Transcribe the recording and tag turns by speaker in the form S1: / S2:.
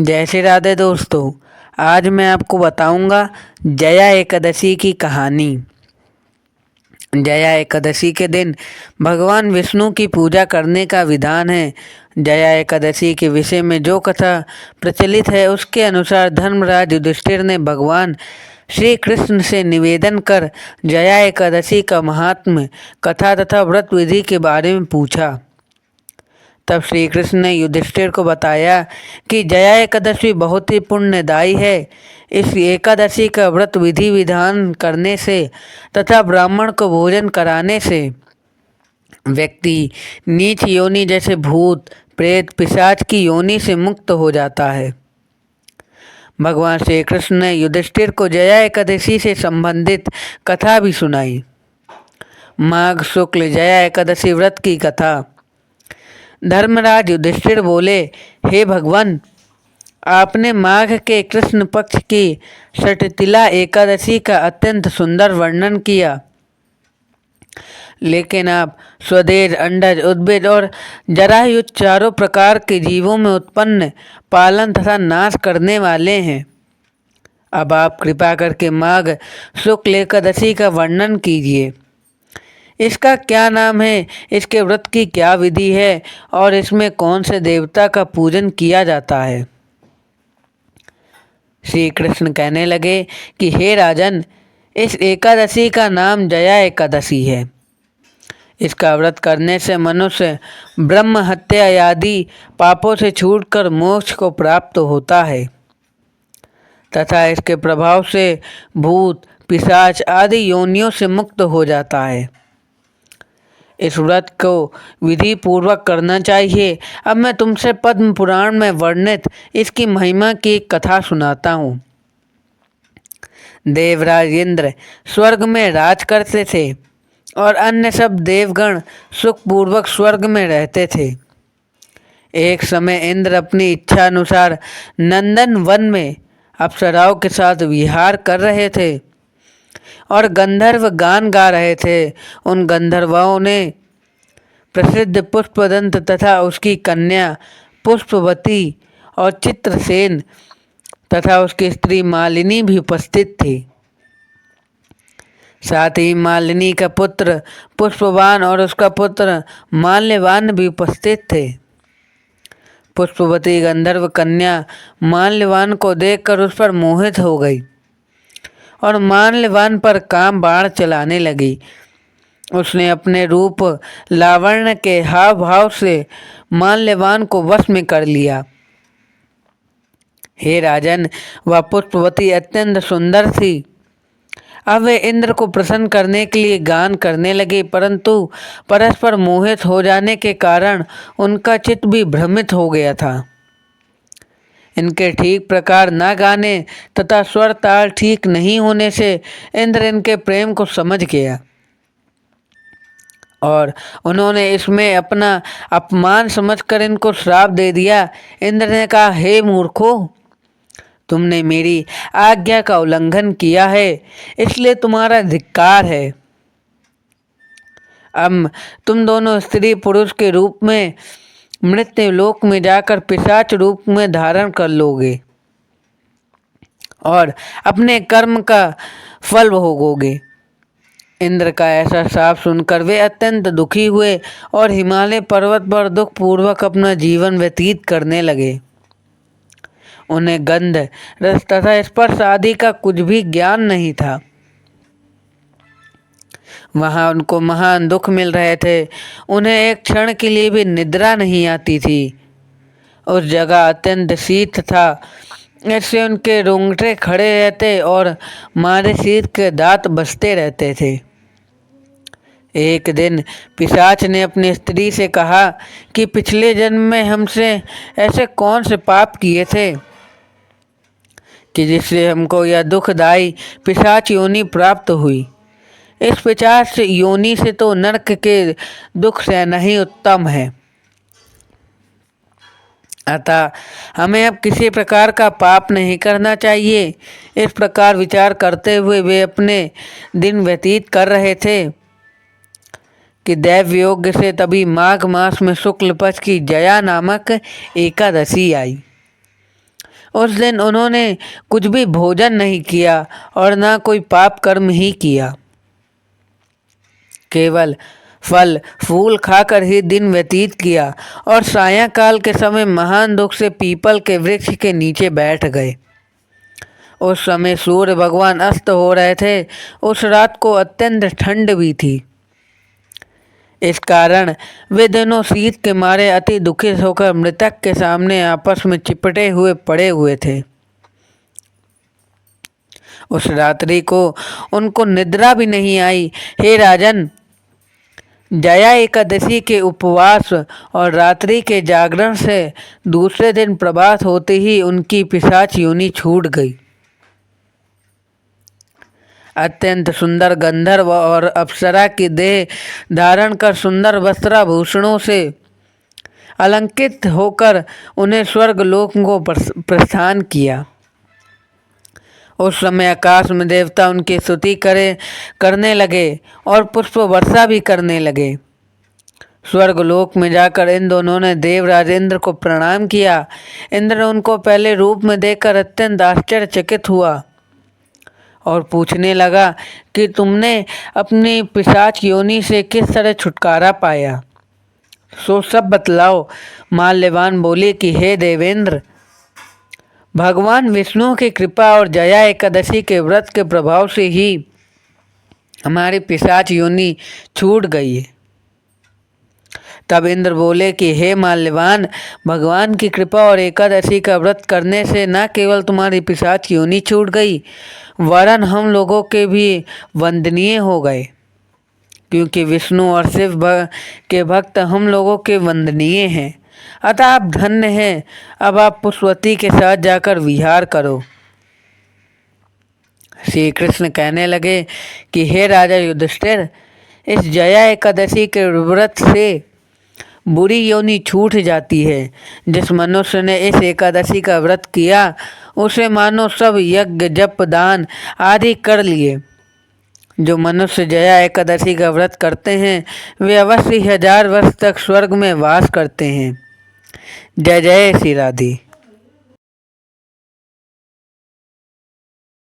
S1: जय श्री राधे दोस्तों। आज मैं आपको बताऊंगा जया एकादशी की कहानी। जया एकादशी के दिन भगवान विष्णु की पूजा करने का विधान है। जया एकादशी के विषय में जो कथा प्रचलित है उसके अनुसार धर्मराज युधिष्ठिर ने भगवान श्री कृष्ण से निवेदन कर जया एकादशी का महात्म्य, कथा तथा व्रत विधि के बारे में पूछा। तब श्री कृष्ण ने युधिष्ठिर को बताया कि जया एकादशी बहुत ही पुण्यदायी है। इस एकादशी का व्रत विधि विधान करने से तथा ब्राह्मण को भोजन कराने से व्यक्ति नीच योनि जैसे भूत प्रेत पिशाच की योनि से मुक्त हो जाता है। भगवान श्री कृष्ण ने युधिष्ठिर को जया एकादशी से संबंधित कथा भी सुनाई। माघ शुक्ल जया एकादशी व्रत की कथा। धर्मराज युधिष्ठिर बोले, हे भगवान, आपने माघ के कृष्ण पक्ष की षटतिला एकादशी का अत्यंत सुंदर वर्णन किया, लेकिन आप स्वदेश, अंडज, उद्भिद और जरायुज चारों प्रकार के जीवों में उत्पन्न, पालन तथा नाश करने वाले हैं। अब आप कृपा करके माघ शुक्ल एकादशी का वर्णन कीजिए। इसका क्या नाम है, इसके व्रत की क्या विधि है और इसमें कौन से देवता का पूजन किया जाता है। श्री कृष्ण कहने लगे कि हे राजन, इस एकादशी का नाम जया एकादशी है। इसका व्रत करने से मनुष्य ब्रह्म हत्या आदि पापों से छूटकर मोक्ष को प्राप्त होता है तथा इसके प्रभाव से भूत पिशाच आदि योनियों से मुक्त हो जाता है। इस व्रत को विधि पूर्वक करना चाहिए। अब मैं तुमसे पद्म पुराण में वर्णित इसकी महिमा की एक कथा सुनाता हूँ। देवराज इंद्र स्वर्ग में राज करते थे और अन्य सब देवगण सुखपूर्वक स्वर्ग में रहते थे। एक समय इंद्र अपनी इच्छा अनुसार नंदन वन में अप्सराओं के साथ विहार कर रहे थे और गंधर्व गान गा रहे थे। उन गंधर्वों ने प्रसिद्ध पुष्पदंत तथा उसकी कन्या पुष्पवती और चित्रसेन तथा उसकी स्त्री मालिनी भी उपस्थित थी। साथ ही मालिनी का पुत्र पुष्पवान और उसका पुत्र माल्यवान भी उपस्थित थे। पुष्पवती गंधर्व कन्या माल्यवान को देखकर उस पर मोहित हो गई और माल्यवान पर काम बाण चलाने लगी। उसने अपने रूप लावण्य के हाव भाव से माल्यवान को वश में कर लिया। हे राजन, वह पुष्पवती अत्यंत सुंदर थी। अब वे इंद्र को प्रसन्न करने के लिए गान करने लगे, परंतु परस्पर मोहित हो जाने के कारण उनका चित्त भी भ्रमित हो गया था। इनके ठीक प्रकार न गाने तथा स्वर ताल ठीक नहीं होने से इंद्र इनके प्रेम को समझ गया और उन्होंने इसमें अपना अपमान समझकर इनको श्राप दे दिया। इंद्र ने कहा, हे मूर्खों, तुमने मेरी आज्ञा का उल्लंघन किया है, इसलिए तुम्हारा धिक्कार है। अब तुम दोनों स्त्री पुरुष के रूप में मृत्यु लोक में जाकर पिशाच रूप में धारण कर लोगे और अपने कर्म का फल भोगोगे। इंद्र का ऐसा शाप सुनकर वे अत्यंत दुखी हुए और हिमालय पर्वत पर दुख पूर्वक अपना जीवन व्यतीत करने लगे। उन्हें गंध, रस तथा स्पर्श आदि का कुछ भी ज्ञान नहीं था। वहां उनको महान दुख मिल रहे थे। उन्हें एक क्षण के लिए भी निद्रा नहीं आती थी। उस जगह अत्यंत शीत था, ऐसे उनके रोंगटे खड़े रहते और मारे शीत के दांत बजते रहते थे। एक दिन पिशाच ने अपनी स्त्री से कहा कि पिछले जन्म में हमसे ऐसे कौन से पाप किए थे कि जिससे हमको यह दुखदायी पिशाच योनि प्राप्त हुई। इस पिशाच योनि से तो नरक के दुख सहना ही उत्तम है। अतः हमें अब किसी प्रकार का पाप नहीं करना चाहिए। इस प्रकार विचार करते हुए वे अपने दिन व्यतीत कर रहे थे कि दैव योग से तभी माघ मास में शुक्ल पक्ष की जया नामक एकादशी आई। उस दिन उन्होंने कुछ भी भोजन नहीं किया और ना कोई पाप कर्म ही किया, केवल फल फूल खाकर ही दिन व्यतीत किया और सायंकाल के समय महान दुख से पीपल के वृक्ष के नीचे बैठ गए। उस समय सूर्य भगवान अस्त हो रहे थे। उस रात को अत्यंत ठंड भी थी। इस कारण वे दोनों शीत के मारे अति दुखित होकर मृतक के सामने आपस में चिपटे हुए पड़े हुए थे। उस रात्रि को उनको निद्रा भी नहीं आई। हे राजन, जया एकादशी के उपवास और रात्रि के जागरण से दूसरे दिन प्रभात होते ही उनकी पिशाच योनि छूट गई। अत्यंत सुंदर गंधर्व और अप्सरा की देह धारण कर सुंदर वस्त्राभूषणों से अलंकृत होकर उन्हें स्वर्गलोक को प्रस्थान किया। उस समय आकाश में देवता उनकी स्तुति करने लगे और पुष्प वर्षा भी करने लगे। स्वर्गलोक में जाकर इन दोनों ने देवराज इंद्र को प्रणाम किया। इंद्र उनको पहले रूप में देखकर अत्यंत आश्चर्यचकित हुआ और पूछने लगा कि तुमने अपनी पिशाच योनि से किस तरह छुटकारा पाया, सो सब बतलाओ। माल्यवान बोले कि हे देवेंद्र, भगवान विष्णु की कृपा और जया एकादशी के व्रत के प्रभाव से ही हमारी पिशाच योनि छूट गई है। तब इंद्र बोले कि हे माल्यवान, भगवान की कृपा और एकादशी का व्रत करने से न केवल तुम्हारी पिशाच योनि छूट गई, वरन हम लोगों के भी वंदनीय हो गए, क्योंकि विष्णु और शिव के भक्त हम लोगों के वंदनीय हैं। अतः आप धन्य हैं। अब आप पुष्पवती के साथ जाकर विहार करो। श्री कृष्ण कहने लगे कि हे राजा युधिष्ठिर, इस जया एकादशी के व्रत से बुरी योनि छूट जाती है। जिस मनुष्य ने इस एकादशी का व्रत किया उसे मानो सब यज्ञ जप दान आदि कर लिए। जो मनुष्य जया एकादशी का व्रत करते हैं वे अवश्य 1000 वर्ष तक स्वर्ग में वास करते हैं। जय जय श्री राधे।